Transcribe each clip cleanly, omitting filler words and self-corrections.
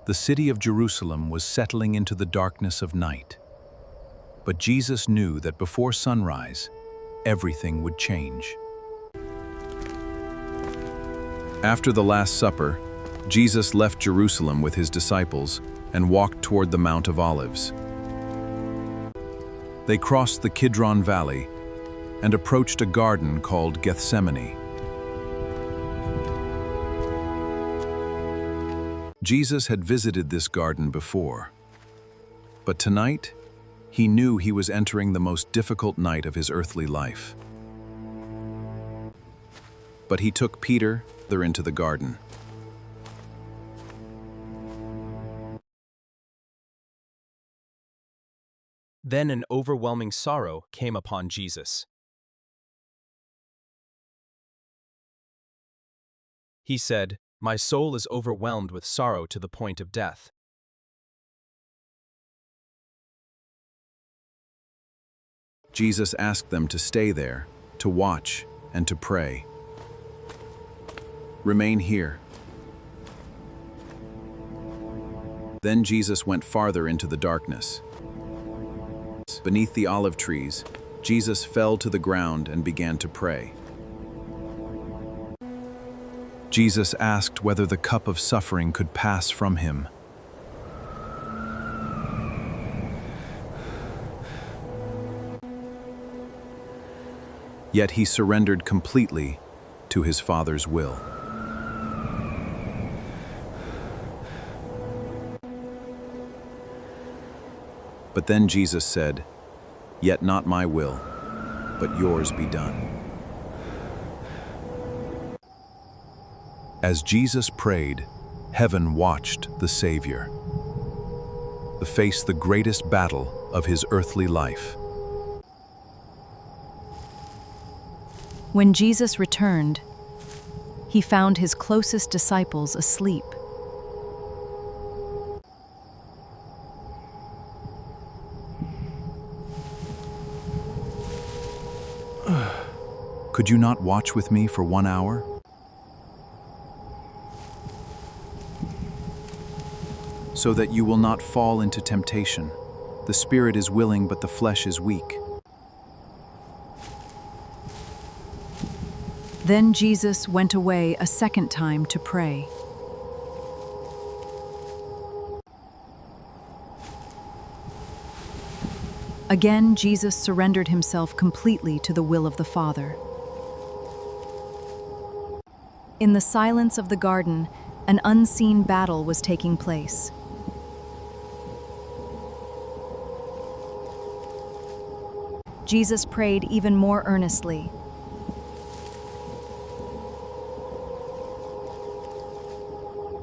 The city of Jerusalem was settling into the darkness of night. But Jesus knew that before sunrise, everything would change. After the Last Supper, Jesus left Jerusalem with his disciples and walked toward the Mount of Olives. They crossed the Kidron Valley and approached a garden called Gethsemane. Jesus had visited this garden before, but tonight, he knew he was entering the most difficult night of his earthly life. But he took Peter into the garden. Then an overwhelming sorrow came upon Jesus. He said, "My soul is overwhelmed with sorrow to the point of death." Jesus asked them to stay there, to watch, and to pray. "Remain here." Then Jesus went farther into the darkness. Beneath the olive trees, Jesus fell to the ground and began to pray. Jesus asked whether the cup of suffering could pass from him. Yet he surrendered completely to his Father's will. But then Jesus said, "Yet not my will, but yours be done." As Jesus prayed, heaven watched the Savior face the greatest battle of his earthly life. When Jesus returned, he found his closest disciples asleep. Could you not watch with me for 1 hour? So that you will not fall into temptation. The spirit is willing, but the flesh is weak. Then Jesus went away a second time to pray. Again, Jesus surrendered himself completely to the will of the Father. In the silence of the garden, an unseen battle was taking place. Jesus prayed even more earnestly.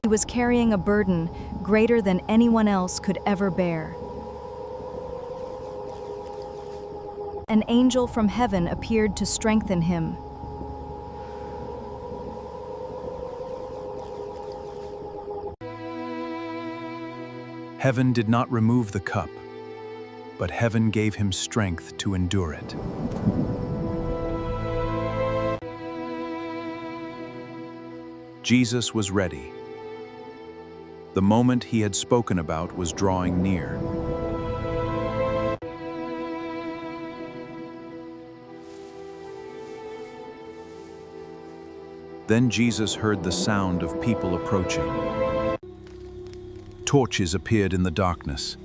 He was carrying a burden greater than anyone else could ever bear. An angel from heaven appeared to strengthen him. Heaven did not remove the cup, but heaven gave him strength to endure it. Jesus was ready. The moment he had spoken about was drawing near. Then Jesus heard the sound of people approaching. Torches appeared in the darkness,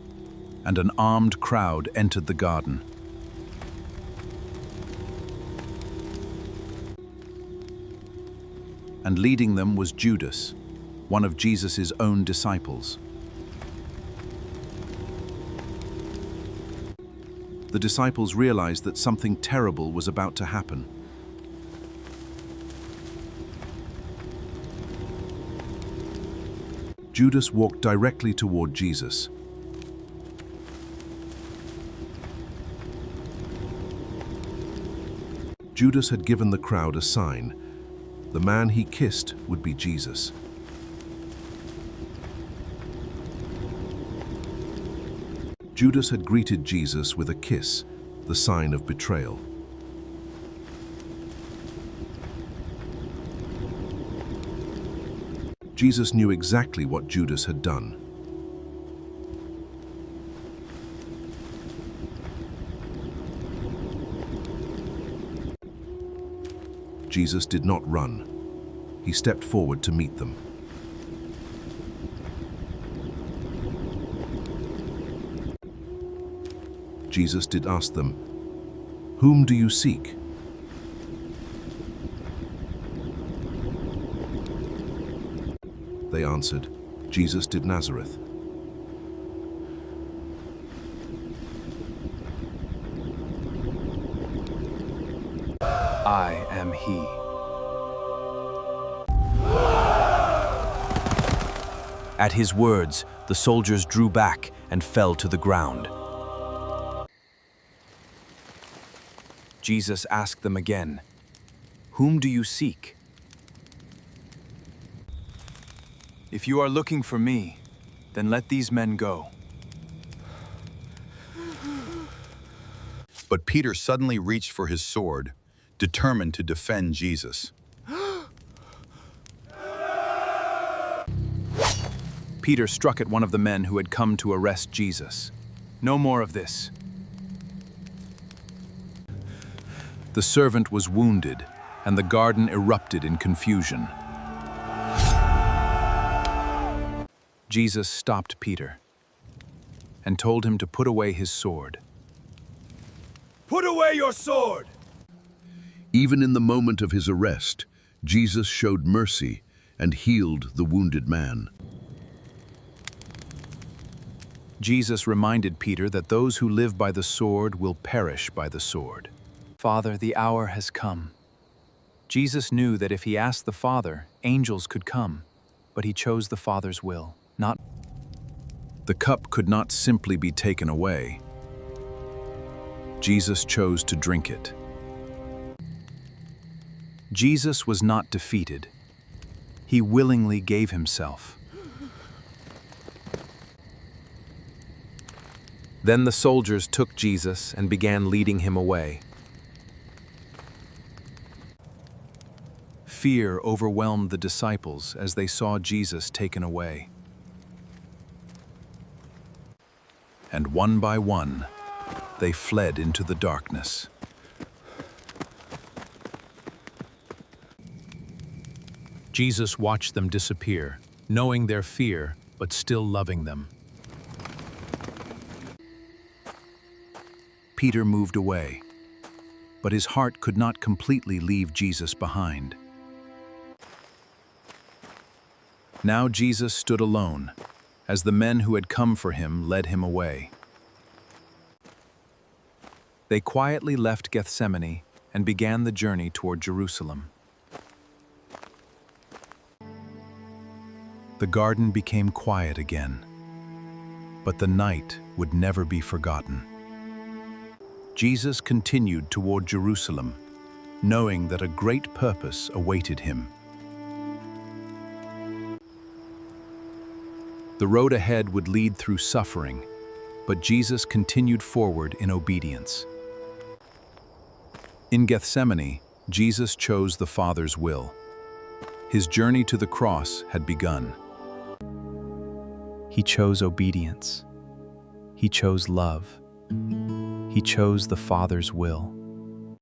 and an armed crowd entered the garden. And leading them was Judas, one of Jesus' own disciples. The disciples realized that something terrible was about to happen. Judas walked directly toward Jesus. Judas had given the crowd a sign. The man he kissed would be Jesus. Judas had greeted Jesus with a kiss, the sign of betrayal. Jesus knew exactly what Judas had done. Jesus did not run. He stepped forward to meet them. Jesus did ask them, "Whom do you seek?" They answered, "Jesus did Nazareth." I am he. At his words, the soldiers drew back and fell to the ground. Jesus asked them again, "Whom do you seek?" "If you are looking for me, then let these men go." But Peter suddenly reached for his sword, determined to defend Jesus. Peter struck at one of the men who had come to arrest Jesus. "No more of this." The servant was wounded, and the garden erupted in confusion. Jesus stopped Peter and told him to put away his sword. Put away your sword! Even in the moment of his arrest, Jesus showed mercy and healed the wounded man. Jesus reminded Peter that those who live by the sword will perish by the sword. "Father, the hour has come." Jesus knew that if he asked the Father, angels could come, but he chose the Father's will, not. The cup could not simply be taken away. Jesus chose to drink it. Jesus was not defeated. He willingly gave himself. Then the soldiers took Jesus and began leading him away. Fear overwhelmed the disciples as they saw Jesus taken away. And one by one, they fled into the darkness. Jesus watched them disappear, knowing their fear, but still loving them. Peter moved away, but his heart could not completely leave Jesus behind. Now Jesus stood alone, as the men who had come for him led him away. They quietly left Gethsemane and began the journey toward Jerusalem. The garden became quiet again, but the night would never be forgotten. Jesus continued toward Jerusalem, knowing that a great purpose awaited him. The road ahead would lead through suffering, but Jesus continued forward in obedience. In Gethsemane, Jesus chose the Father's will. His journey to the cross had begun. He chose obedience. He chose love. He chose the Father's will.